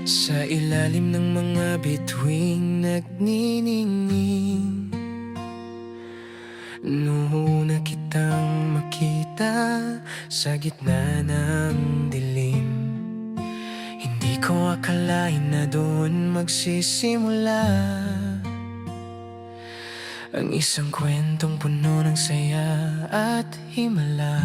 Sa ilalim ng mga bituing nagniningning, nuuna kitang makita sa gitna ng dilim. Hindi ko akalain na doon magsisimula ang isang kwentong puno ng saya at himala.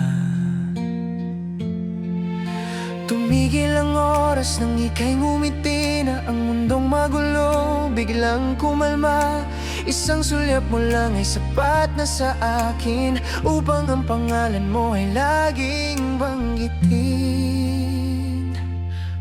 Tumigil ang oras nang ika'y ngumiti na ang mundong magulo biglang kumalma. Isang sulyap mo lang ay sapat na sa akin upang ang pangalan mo ay laging banggitin.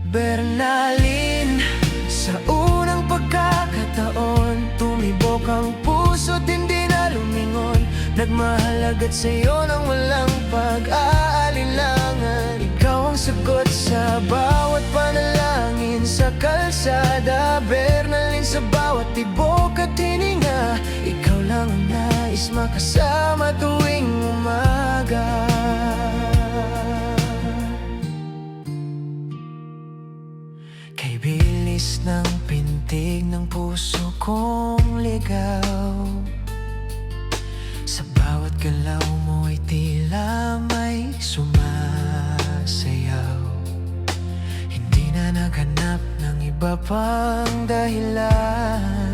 Bernalyn, sa unang pagkakataon tumibok ang puso't hindi na lumingon. Nagmahal agad sa'yo nang walang pag-aalinlangan. Ikaw ang sagot sa bawat panalangin sa kalsada. Bernalyn, sa bawat tibok at hininga, ikaw lang ang nais makasama tuwing umaga. Kay bilis ng pintig ng puso kong ligaw, sa bawat galaw mo ay tila may sumasayaw. Hindi na naghanap ng iba pang dahilan.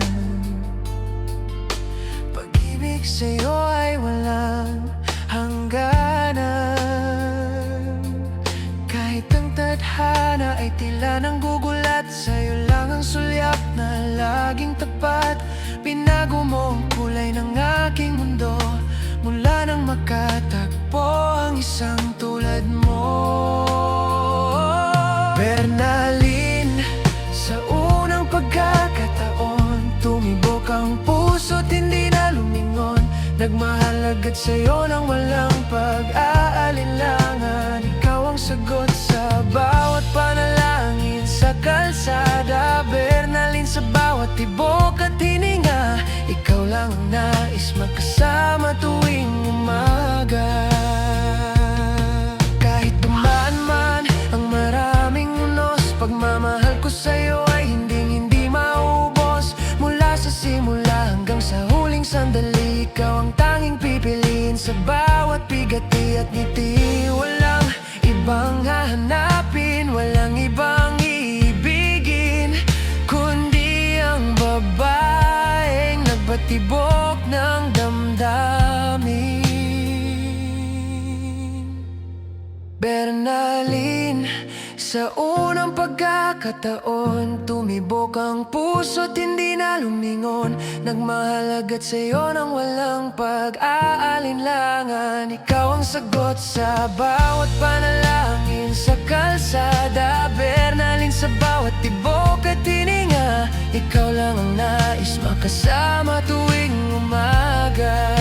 Pag-ibig sa'yo ay walang hangganan. Kahit ang tadhana ay tila nang gugulat, sa'yo lang ang sulyap na laging tapat. Binago mo ang kulay ng aking mundo mula nang makatagpo ang isang tulad mo. Bernalyn, sa unang pagkakataon tumibok ang puso't hindi na lumingon. Nagmahal agad sa'yo nang walang pag-aalinlangan. Ikaw ang sagot sa bawat panalangin sa kalsada. Bernalyn, sa bawat tibok at hininga, ikaw lang ang nais makasama tuwing umaga. Kahit dumaan man ang maraming unos, pagmamahal ko sa'yo ay hindi maubos. Mula sa simula hanggang sa huling sandali, ikaw ang tanging pipiliin sa bawat bigati at ngiti. Walang ibang hahanapin, walang ibang iibigin, kundi ang babaeng nagbatibok ng damdamin. Bernalyn, sa unang pagkakataon tumibok ang puso't hindi na lumingon. Nagmahal agad sa'yo nang walang pag-aalinlangan. Ikaw ang sagot sa bawat panalangin sa kalsada. Bernalyn, sa bawat tibok at hininga, ikaw lang ang nais makasama tuwing umaga.